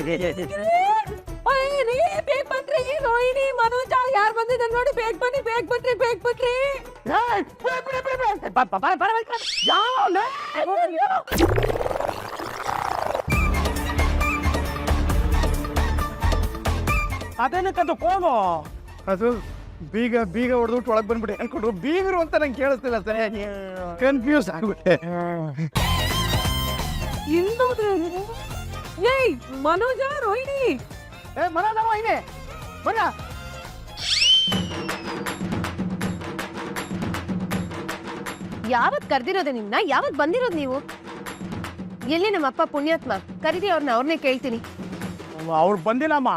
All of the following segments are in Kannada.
ಬೇಗ ಬನ್ರಿ ರೋಹಿಣಿ ಮನೋಜ ಯಾರು ಬಂದಿದ್ದಾರೆ ನೋಡಿ ಬೇಗ ಬನ್ನಿ ಅದೇನಕ್ಕಂತ ಹೋಗೋ ಅದು ಬೀಗ ಹೊಡೆದ್ಬಿಟ್ಟು ಒಳಗೆ ಬಂದ್ಬಿಟ್ಟೆ ಅನ್ಕೊಂಡು ಬೀಗರು ಅಂತ ನಂಗೆ ಕೇಳಿಸ್ತಿಲ್ಲ ಸರಿಯಾಗಿ ಕನ್ಫ್ಯೂಸ್ ಆಗ್ಬಿಟ್ಟೆ. ಏಯ್ ಮನೋಜ ರೋಹಿಣಿ ಮನೋಜ ರೋಹಿಣಿ ಬರ. ಯಾವತ್ ಕರ್ದಿರೋದೆ ನಿಮ್ನ? ಯಾವತ್ ಬಂದಿರೋದು ನೀವು? ಎಲ್ಲಿ ನಮ್ಮಪ್ಪ ಪುಣ್ಯಾತ್ಮ? ಕರೀರಿ ಅವ್ರನ್ನೇ ಕೇಳ್ತೀನಿ. ಅವ್ರು ಬಂದಿಲ್ಲಮ್ಮ.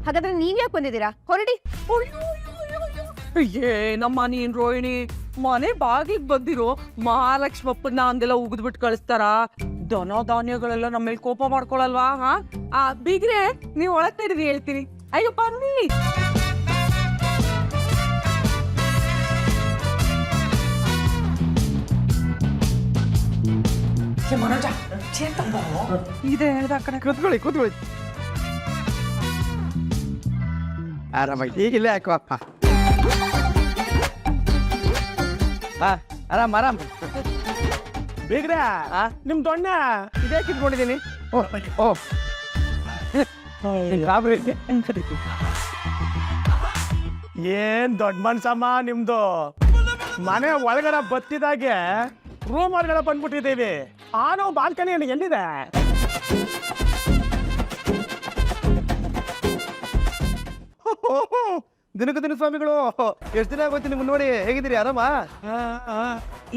ಹಾಗಾದ್ರೆ ನೀವ್ಯಾಕೆ ಬಂದಿದ್ದೀರಾ? ಹೊರಡಿ. ಏನಮ್ಮ ನೀನ್ ರೋಹಿಣಿ ಮನೆ ಬಾಗಿಲಿಗೆ ಬಂದಿರೋ ಮಹಾಲಕ್ಷ್ಮಪ್ಪನ ಹಂಗೆಲ್ಲ ಉಗಿದ್ಬಿಟ್ಟು ಕಳಿಸ್ತಾರ? ದನ ಧಾನ್ಯಗಳೆಲ್ಲ ನಮ್ಮ ಮೇಲೆ ಕೋಪ ಮಾಡ್ಕೊಳಲ್ವಾ? ಬೀಗ್ರೆ ನೀವ್ ಒಳಗ್ ತಡೀರಿ ಹೇಳ್ತೀನಿ. ಅಯ್ಯೋ ಬನ್ನಿ. ಇದೆ ಹೇಳ್ದ ಕಡೆ ಕೂತ್ಕೊಳ್ಳಿ. ಆರಾಮಾಗಿ ಈಗಿಲ್ಲೇ ಯಾಕೋ ಅಪ್ಪ. ಆರಾಮ್ ಬೇಗ್ರೆ ನಿಮ್ ದೊಣ್ಣ ಇದೇ ಕಿತ್ಕೊಂಡಿದ್ದೀನಿ. ಏನ್ ದೊಡ್ಡ ಮನ್ಸಮ್ಮ ನಿಮ್ದು. ಮನೆ ಒಳಗಡೆ ಬತ್ತಿದಾಗೆ ರೂಮ್ ಒಳಗಡೆ ಬಂದ್ಬಿಟ್ಟಿದ್ದೀವಿ. ಆನೋ ಬಾಲ್ಕನಿ ಎಲ್ಲಿದೆ? ದಿನಕ್ಕೆ ಸ್ವಾಮಿಗಳು ಎಷ್ಟು ದಿನ ಆಗೋಯ್ತು ನಿಮ್ಗೆ ನೋಡಿ. ಹೇಗಿದ್ದೀರಿ? ಆರಾಮ?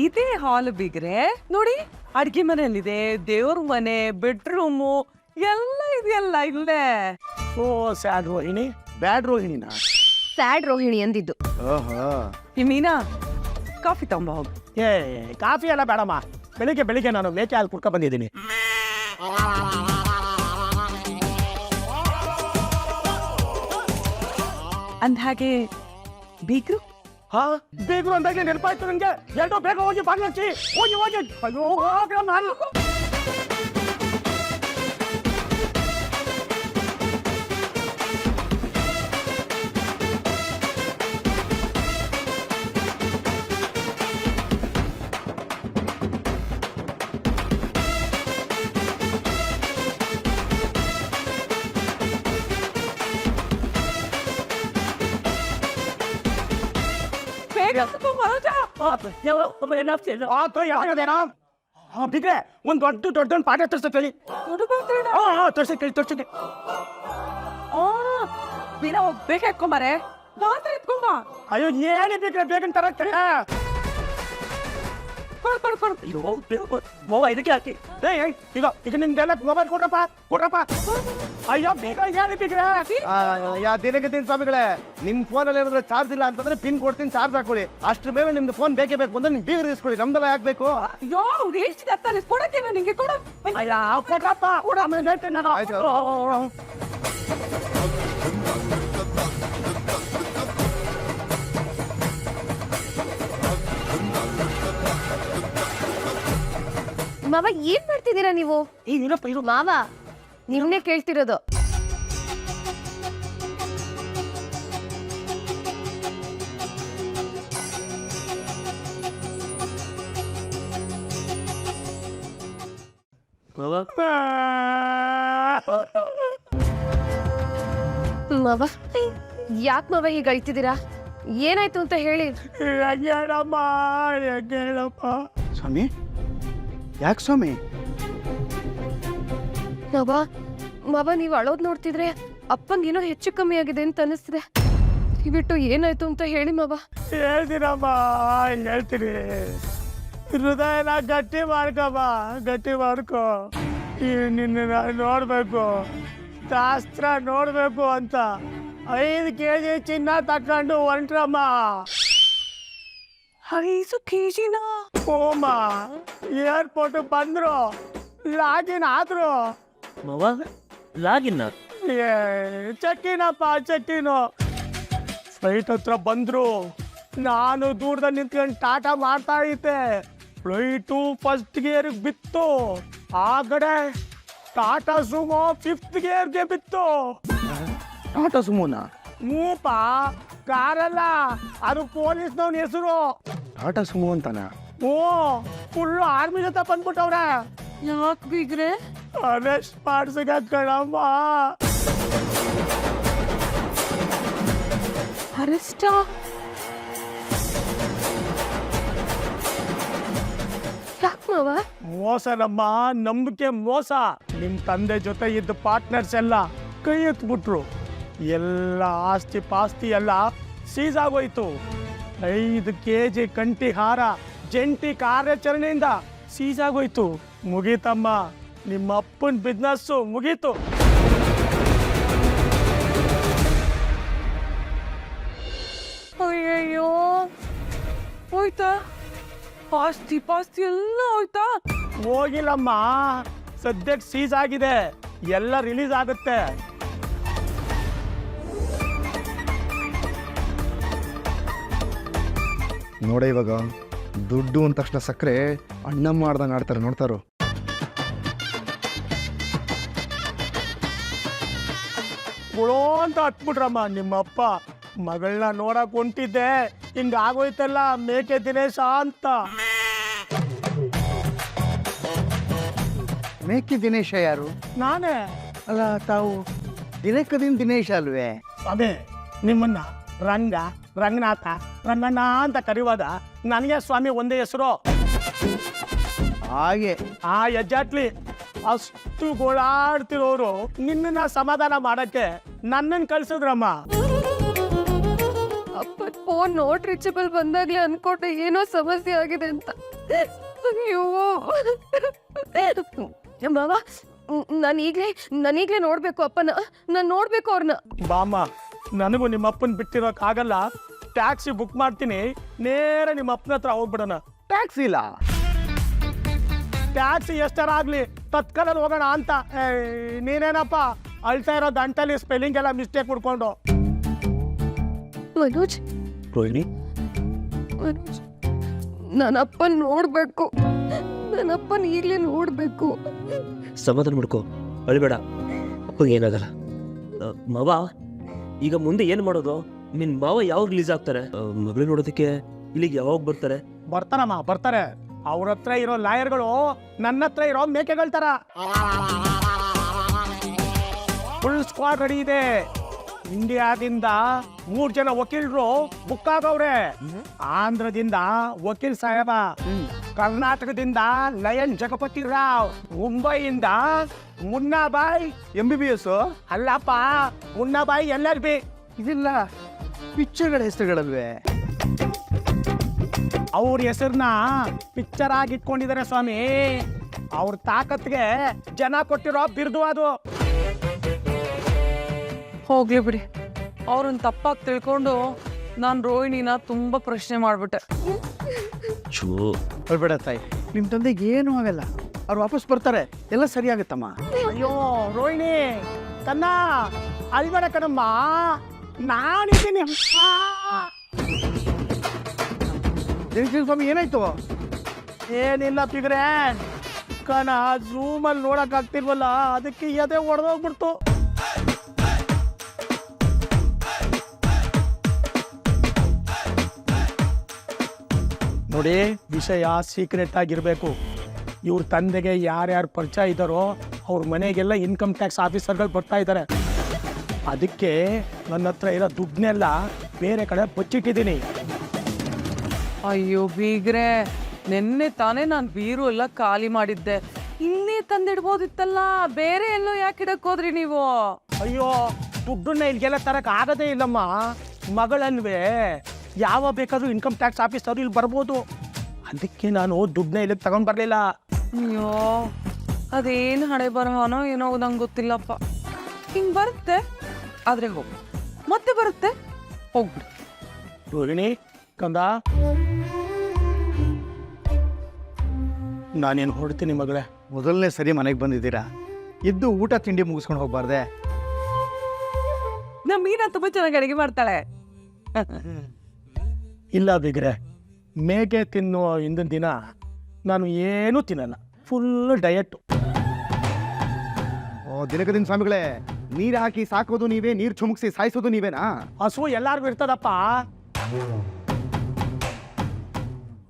ಇದೇ ಹಾಲ್ ಬಿಗ್ರೆ ನೋಡಿ. ಅಡ್ಗೆ ಮನೆಯಲ್ಲಿದೆ, ದೇವ್ರ ಮನೆ, ಬೆಡ್ರೂಮು ಎಲ್ಲ ಇದೆಯಲ್ಲ ಇಲ್ಲೇ. ಓ ಸ್ಯಾಡ್ ರೋಹಿಣಿ. ಬ್ಯಾಡ್ ರೋಹಿಣಿನಾ? ಸ್ಯಾಡ್ ರೋಹಿಣಿ ಅಂದಿದ್ದು. ಓಹೋ ಈ ಮೀನಾ ಕಾಫಿ ತಗೊಂಬ ಹೋಗು. ಕಾಫಿ ಎಲ್ಲ ಬೇಡಮ್ಮ. ಬೆಳಿಗ್ಗೆ ನಾನು ಮೇಕೆ ಹಾಲು ಕುಡ್ಕೊ ಬಂದಿದ್ದೀನಿ. ಅಂದ ಹಾಗೆ ಬೀಗ್ರು ಬೇಗರು ಅಂದಾಗಲೇ ನೆನಪಾಯ್ತು ನನಗೆ. ಎಲ್ಲೋ ಬೇಗ ಹೋಗಿ ಬಾಗ್ಲಚ್ಚಿ ಹೋಗಿ. ಅಯ್ಯೋ ನಾನು ಬಿಗ್ರೆ ಒಂದು ದೊಡ್ಡ ಪಾಠ ತರ್ಸಕ್ಕೆ ತರ್ಸಕ್ಕೆ ಮೀನಾ ಹೋಗ್ಬೇಕು ಹಾಕೊಂಬಾರೆ. ಎತ್ಕೊಂಬ. ಅಯ್ಯೋ ಏನೇ ಬಿಗ್ರೆ ಬೇಗನ್ ತರಕ್ಕೆ. ಇದಕ್ಕೆ ಹಾಕಿ ಈಗ ನಿಮ್ದೆಲ್ಲ ಮೊಬೈಲ್ ಕೊಡ್ರಪ್ಪ. ಅಯ್ಯೋ ಬೇಗ ಹೇಳಿ ಬಿಗ್ರೆ. ದಿನಕ್ಕೆ ಸ್ವಾಮಿಗಳೇ ನಿಮ್ ಫೋನಲ್ಲಿ ಏನಾದ್ರು ಚಾರ್ಜ್ ಇಲ್ಲ ಅಂತಂದ್ರೆ ಪಿನ್ ಕೊಡ್ತೀನಿ, ಚಾರ್ಜ್ ಹಾಕೊಳ್ಳಿ. ಅಷ್ಟ್ರ ಬೇಗ ನಿಮ್ದು ಫೋನ್ ಬೇಕೇ ಬೇಕು ಅಂದ್ರೆ ನಿಮ್ ಬೀಗರು ಇಸ್ಕೊಳ್ಳಿ. ನಮ್ದೆಲ್ಲ ಯಾಕಬೇಕು? ಅಯ್ಯೋ ಎಷ್ಟು ಕೊಡಕ್ಕೆ ನಿಂಗೆ ಕೊಡ. ಕೊಡ್ರಪ್ಪ. ಮಾವ ಏನ್ ಮಾಡ್ತಿದ್ದೀರಾ ನೀವು? ಮಾವ ನಿಮ್ನೆ ಕೇಳ್ತಿರೋದು. ಮಾವ ಯಾಕೆ ಮಾವ ಹೀಗೆ ಅಳ್ತಿದ್ದೀರಾ? ಏನಾಯ್ತು ಅಂತ ಹೇಳಿ. ಸ್ವಾಮಿ ಯಾಕೆ ಸ್ವಾಮಿ? ಮಾವ ನೀವು ಅಳೋದ್ ನೋಡ್ತಿದ್ರೆ ಅಪ್ಪಂಗೇನೋ ಹೆಚ್ಚು ಕಮ್ಮಿ ಆಗಿದೆ ಅಂತ ಅನಿಸ್ತಿದೆ. ಬಿಟ್ಟು ಏನಾಯ್ತು ಅಂತ ಹೇಳಿ ಮಾವ. ಹೇಳ್ತೀನಮ್ಮ, ಹೇಳ್ತೀನಿ. ಹೃದಯನ ಗಟ್ಟಿ ಮಾಡ್ಕೋ. ನಿನ್ನ ನೋಡ್ಬೇಕು, ಶಾಸ್ತ್ರ ನೋಡ್ಬೇಕು ಅಂತ 5 kg ಚಿನ್ನ ತಕೊಂಡು ಹೊಂಟ್ರಮ್ಮ. 5 kgನ? ಓಮ್ಮ ಏರ್ಪೋರ್ಟ್ ಬಂದ್ರು, ಲಾಗಿನ್ ಆದ್ರು. ಲಾಗಿನ್ ಚೆಕ್ಕಿನು ಫ್ಲೈಟ್ ಹತ್ರ ಬಂದ್ರು. ನಾನು ದೂರದಲ್ಲಿ ನಿಂತ್ಕೊಂಡು ಟಾಟಾ ಮಾಡ್ತಾ ಇದ್ದೆ. ಫ್ಲೈಟು ಫಸ್ಟ್ ಗೇರಿಗೆ ಬಿತ್ತು. ಆ ಕಡೆ ಟಾಟಾ ಸುಮೋ 5th ಗೇರ್ಗೆ ಬಿತ್ತು. ಟಾಟಾ ಸುಮೋನಾ? ಮೂಪ ಕಾರಲ್ಲ, ಅದು ಪೊಲೀಸ್ನವನ ಹೆಸರು. ಟಾಟಾ ಸುಮೋ ಅಂತಾನ? ಓ, ಫುಲ್ ಆರ್ಮಿ ಜೊತೆ ಬಂದ್ಬಿಟ್ಟವ್ರೆ. ಯಾಕೆ ಬೀಗ್ರೆ? ಅರೆಸ್ಟ್ ಮಾಡ್ಸಕ ಕಣಮ್ಮ. ಅರೆಸ್ಟಾ? ಯಾಕೆ ಮಾವ? ಮೋಸ ನಮ್ಮ ನಂಬಿಕೆ ಮೋಸ. ನಿಮ್ ತಂದೆ ಜೊತೆ ಇದ್ದ ಪಾರ್ಟ್ನರ್ಸ್ ಎಲ್ಲ ಕೈ ಎತ್ಬಿಟ್ರು. ಎಲ್ಲ ಆಸ್ತಿ ಪಾಸ್ತಿ ಎಲ್ಲ ಸೀಸ್ ಆಗೋಯ್ತು. 5 kg ಕಂಠಿ ಹಾರ ಜಂಟಿ ಕಾರ್ಯಾಚರಣೆಯಿಂದ ಸೀಸ್ ಆಗೋಯ್ತು. ಮುಗೀತಮ್ಮ, ನಿಮ್ಮ ಅಪ್ಪನ ಬಿಸ್ನೆಸ್ಸು ಮುಗೀತು. ಅಯ್ಯಯ್ಯೋ, ಹೋಯ್ತಾ? ಆಸ್ತಿ ಪಾಸ್ತಿ ಎಲ್ಲ ಹೋಯ್ತಾ? ಹೋಗಿಲ್ಲಮ್ಮ, ಸದ್ಯಕ್ಕೆ ಸೀಸ್ ಆಗಿದೆ. ಎಲ್ಲ ರಿಲೀಸ್ ಆಗುತ್ತೆ. ನೋಡ, ಇವಾಗ ದುಡ್ಡು ಅಂದ ತಕ್ಷಣ ಸಕ್ಕರೆ ಅಣ್ಣ ಮಾಡ್ದಂಗೆ ಆಡ್ತಾರೆ, ನೋಡ್ತಾರೋ? ಗುಳೋ ಅಂತ ಹತ್ಬಿಟ್ರಮ್ಮ ನಿಮ್ಮಪ್ಪ. ಮಗಳನ್ನ ನೋಡಕ್ ಹೊಂಟಿದ್ದೆ, ಹಿಂಗಾಗೋಯ್ತಲ್ಲ ಮೇಕೆ ದಿನೇಶ ಅಂತ. ಮೇಕೆ ದಿನೇಶ ಯಾರು? ನಾನೇ. ಅಲ್ಲ, ತಾವು ದಿನಕ್ಕದಿನ ದಿನೇಶ ಅಲ್ವೇ? ಅದೇ ನಿಮ್ಮನ್ನ ರಂಗ, ರಂಗನಾಥ, ರಂಗಣ್ಣ ಅಂತ ಕರೆಯುವಾಗ ನನಗೆ ಸ್ವಾಮಿ ಒಂದೇ ಹೆಸರು. ಹಾಗೆ ಆ ಎಜ್ಜಾಟ್ಲಿ ಅಷ್ಟು ಗೋಳಾಡ್ತಿರೋರು ನಿನ್ನ ಸಮಾಧಾನ ಮಾಡಕ್ಕೆ ನನ್ನನ್ನು ಕಳ್ಸಿದ್ರಮ್ಮ. ಅಪ್ಪನ ಫೋನ್ ನಾಟ್ ರೀಚಬಲ್ ಬಂದಾಗ್ಲೇ ಅನ್ಕೊಂಡೆ ಏನೋ ಸಮಸ್ಯೆ ಆಗಿದೆ ಅಂತ. ಅಯ್ಯೋ ಮಾವ, ನಾನೀಗ್ಲೇ ನೋಡ್ಬೇಕು ಅಪ್ಪನ. ನಾನು ನೋಡ್ಬೇಕು ಅವ್ರನ್ನ. ಬಾಮ್ಮ, ನನಗೂ ನಿಮ್ಮ ಅಪ್ಪನ ಬಿಟ್ಟಿರೋಕ್ಕಾಗಲ್ಲ. ಟ್ಯಾಕ್ಸಿ ಬುಕ್ ಮಾಡ್ತೀನಿ, ನೇರ ನಿಮ್ಮ ಅಪ್ಪನ ಹತ್ರ ಹೋಗ್ಬಿಡೋಣ. ಟ್ಯಾಕ್ಸಿ ಇಲ್ಲ? ಟ್ಯಾಕ್ಸಿ ಎಷ್ಟಾರ ಆಗ್ಲಿ ತತ್ಕಾಲಲ್ಲಿ ಹೋಗೋಣ ಅಂತ. ನೀನೇನಪ್ಪ ಅಳ್ತಾ ಇರೋ ದಂಟಲ್ಲಿ ಸ್ಪೆಲ್ಲಿಂಗ್ ಎಲ್ಲ ಮಿಸ್ಟೇಕ್ ಮಾಡ್ಕೊಂಡು. ಮನೋಜ್, ರೋಹಿಣಿ, ಮನೋಜ್, ನನ್ನ ಅಪ್ಪನ ನೋಡ್ಬೇಕು. ನನ್ನ ಅಪ್ಪನ ಈಗಲೇ ನೋಡ್ಬೇಕು. ಸಮಾಧಾನ ಮಾಡ್ಕೋ, ಅಳ್ಬೇಡ. ಅಪ್ಪಗೆ ಏನಾಗಲ್ಲ. ಮಾವ, ಈಗ ಮುಂದೆ ಏನು ಮಾಡೋದು? ನಿನ್ನ ಮಾವ ಯಾವಾಗ ರಿಲೀಸ್ ಆಗ್ತಾರೆ? ಮಗಳು ನೋಡೋದಕ್ಕೆ ಇಲ್ಲಿಗೆ ಯಾವಾಗ ಬರ್ತಾರೆ? ಬರ್ತಾರಮ್ಮ, ಬರ್ತಾರೆ. ಅವ್ರ ಹತ್ರ ಇರೋ ಲಾಯರ್ಗಳು ನನ್ನ ಹತ್ರ ಇರೋ ಮೇಕೆಗಳ ತರ. ಫುಲ್ ಸ್ಕ್ವಾಡ್ ರೆಡಿ ಇದೆ. ಇಂಡಿಯಾದಿಂದ 3 ಜನ ವಕೀಲರು ಬುಕ್ ಆಗವ್ರೆ. ಆಂಧ್ರದಿಂದ ವಕೀಲ್ ಸಾಹೇಬ, ಕರ್ನಾಟಕದಿಂದ ಲಯನ್ ಜಗಪತಿ ರಾವ್, ಮುಂಬೈಯಿಂದ ಮುನ್ನಾಬಾಯ್ MBBS? ಅಲ್ಲಪ್ಪ, ಮುನ್ನಾಬಾಯ್ LLB. ಇದೆಲ್ಲ ಪಿಕ್ಚರ್ಗಳ ಹೆಸರುಗಳಲ್ವೇ? ಅವ್ರ ಹೆಸರನ್ನ ಪಿಕ್ಚರ್ ಆಗಿ ಇಟ್ಕೊಂಡಿದ್ದಾರೆ ಸ್ವಾಮಿ. ಅವ್ರ ತಾಕತ್ಗೆ ಜನ ಕೊಟ್ಟಿರೋ ಬಿರುದು ಅದು. ಹೋಗ್ಲಿ ಬಿಡಿ, ಅವ್ರನ್ನ ತಪ್ಪಾಗಿ ತಿಳ್ಕೊಂಡು ನಾನು ರೋಹಿಣಿನ ತುಂಬಾ ಪ್ರಶ್ನೆ ಮಾಡ್ಬಿಟ್ಟೆ. ಚೂ, ಅಳ್ಬೇಡ ತಾಯಿ, ನಿಮ್ಮ ತಂದೆಗೆ ಏನೂ ಆಗಲ್ಲ. ಅವ್ರು ವಾಪಸ್ ಬರ್ತಾರೆ, ಎಲ್ಲ ಸರಿಯಾಗುತ್ತಮ್ಮ. ಅಯ್ಯೋ ರೋಹಿಣಿ ಕನ್ನ, ಅಲ್ಬೇಡ ಕಣಮ್ಮ, ನಾನಿದ್ದೀನಿ. ಜಗದೀಶ್ ಸ್ವಾಮಿ, ಏನಾಯ್ತು? ಏನಿಲ್ಲ ಪಿಗ್ರೆ ಕಣ, ಝೂಮಲ್ಲಿ ನೋಡಕ್ ಆಗ್ತಿಲ್ವಲ್ಲ, ಅದಕ್ಕೆ ಎದೆ ಹೊಡೆದೋಗ್ಬಿಡ್ತು. ನೋಡಿ, ವಿಷಯ ಸೀಕ್ರೆಟ್ ಆಗಿರ್ಬೇಕು. ಇವ್ರ ತಂದೆಗೆ ಯಾರ್ಯಾರು ಪರಿಚಯ ಇದ್ದಾರೋ ಅವ್ರ ಮನೆಗೆಲ್ಲ ಇನ್ಕಮ್ ಟ್ಯಾಕ್ಸ್ ಆಫೀಸರ್ಗಳು ಬರ್ತಾ ಇದ್ದಾರೆ. ಅದಕ್ಕೆ ನನ್ನ ಹತ್ರ ಇರೋ ದುಡ್ಡನ್ನೆಲ್ಲ ಬೇರೆ ಕಡೆ ಬಚ್ಚಿಟ್ಟಿದ್ದೀನಿ. ಅಯ್ಯೋ ಬೀಗ್ರೆ, ನಿನ್ನೆ ತಾನೇ ನಾನು ಬೀರು ಎಲ್ಲ ಖಾಲಿ ಮಾಡಿದ್ದೆ. ಇಲ್ಲಿ ತಂದಿಡ್ಬೋದಿತ್ತಲ್ಲ, ಬೇರೆ ಎಲ್ಲೋ ಯಾಕೆ ಇಡಕ್ ಹೋದ್ರಿ ನೀವು? ಅಯ್ಯೋ, ದುಡ್ಡನ್ನ ಇಲ್ಲಿಗೆಲ್ಲ ತರಕ್ ಆಗದೇ ಇಲ್ಲಮ್ಮ. ಮಗಳನ್ವೇ ಯಾವ ಬೇಕಾದ್ರೂ ಇನ್ಕಮ್ ಟ್ಯಾಕ್ಸ್ ಆಫೀಸರು ಇಲ್ಲಿ ಬರ್ಬೋದು. ಅದಕ್ಕೆ ನಾನು ದುಡ್ಡನ್ನ ಇಲ್ಲಿಗೆ ತಗೊಂಡ್ ಬರ್ಲಿಲ್ಲ. ಅಯ್ಯೋ, ಅದೇನು ಹಣೆ ಬರಹನೋ ಏನೋ ನಂಗೆ ಗೊತ್ತಿಲ್ಲಪ್ಪ. ಹಿಂಗ್ ಬರುತ್ತೆ, ಆದ್ರೆ ಹೋಗು, ಮತ್ತೆ ಬರುತ್ತೆ, ಹೋಗ್ಬಿಡಿ. ರೋಹಿಣಿ ಕಂದ, ನಾನೇನು ಹೊಡ್ತೀನಿ ಮಗಳೇ. ಮೊದಲನೇ ಸರಿ ಮನೆಗೆ ಬಂದಿದ್ದೀರಾ, ಇದ್ದು ಊಟ ತಿಂಡಿ ಮುಗಿಸ್ಕೊಂಡು ಹೋಗ್ಬಾರ್ದೆ? ನಮ್ಮ ಮೀನಾ ತುಂಬಾ ಚೆನ್ನಾಗಿ ಅಡಿಗೆ ಮಾಡ್ತಾಳೆ. ಇಲ್ಲ ಬಿಗ್ರೆ, ಮೇಕೆ ತಿನ್ನುವ ಹಿಂದಿನ ದಿನ ನಾನು ಏನೂ ತಿನ್ನಲ್ಲ. Full diet. ದಿನಕದಿನ ಸ್ವಾಮಿಗಳೇ, ನೀರು ಹಾಕಿ ಸಾಕೋದು ನೀವೇ, ನೀರು ಚುಮುಕ್ಸಿ ಸಾಯಿಸೋದು ನೀವೇನಾ? ಹಸು ಎಲ್ಲಾರ್ಗು ಇರ್ತದಪ್ಪ.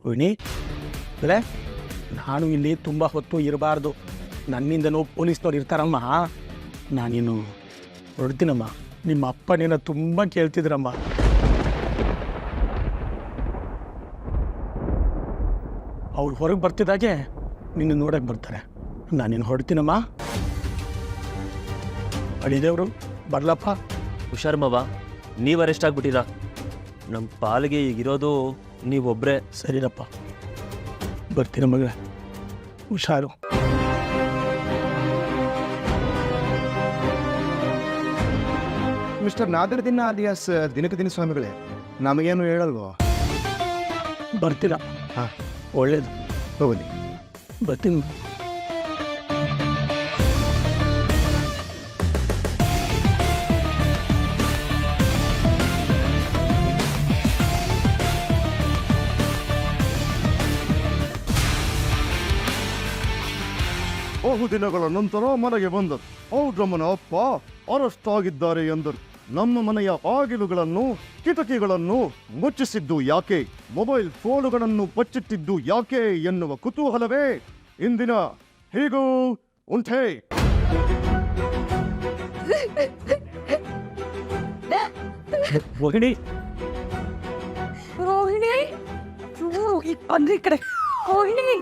ರೋಹಿಣಿ ಅಲ್ಲೇ, ನಾನು ಇಲ್ಲಿ ತುಂಬ ಹೊತ್ತು ಇರಬಾರ್ದು. ನನ್ನಿಂದನೂ ಪೊಲೀಸ್ನವ್ರು ಇರ್ತಾರಮ್ಮ. ನಾನಿನ್ನು ಹೊರಡ್ತೀನಮ್ಮ. ನಿಮ್ಮ ಅಪ್ಪನೇನ ತುಂಬ ಕೇಳ್ತಿದ್ರಮ್ಮ. ಅವ್ರು ಹೊರಗೆ ಬರ್ತಿದ್ದಾಗೆ ನಿನ್ನ ನೋಡಕ್ಕೆ ಬರ್ತಾರೆ. ನಾನಿನ್ನು ಹೊರಡ್ತೀನಮ್ಮ. ಅಳಿದೇವ್ರು ಬರ್ಲಪ್ಪ. ಹುಷಾರು ಮಾವ, ನೀವು ಅರೆಸ್ಟ್ ಆಗ್ಬಿಟ್ಟಿರಾ. ನಮ್ಮ ಪಾಲಿಗೆ ಈಗಿರೋದು ನೀವೊಬ್ಬರೇ. ಸರಿನಪ್ಪ, ಬರ್ತೀನ ಮಗಳ. ಹುಷಾರು. ಮಿಸ್ಟರ್ ನಾದಿರುದ್ದೀನ್ ಅಲಿಯಾಸ್ ದಿನಕದಿನ ಸ್ವಾಮಿಗಳೇ, ನಮಗೇನು ಹೇಳಲ್ವೋ? ಬರ್ತೀರ? ಹಾಂ, ಒಳ್ಳೇದು. ಹೋಗಲಿ. ಬರ್ತೀನಿ. ಬಹುದಿನಗಳ ನಂತರ ಮನೆಗೆ ಬಂದರು. ಔಡ್ರಮ್ಮನ ಅಪ್ಪ ಅರೆಸ್ಟ್ ಆಗಿದ್ದಾರೆ ಎಂದರು. ನಮ್ಮ ಮನೆಯ ಬಾಗಿಲುಗಳನ್ನು, ಕಿಟಕಿಗಳನ್ನು ಮುಚ್ಚಿಸಿದ್ದು ಯಾಕೆ, ಮೊಬೈಲ್ ಫೋನುಗಳನ್ನು ಬಚ್ಚಿಟ್ಟಿದ್ದು ಯಾಕೆ ಎನ್ನುವ ಕುತೂಹಲವೇ ಇಂದಿನ ಹೀಗೂ ಉಂಟೆ. ರೋಹಿಣಿ, ರೋಹಿಣಿ, ಅಂದ್ರೆ ಈ ಕಡೆ ರೋಹಿಣಿ.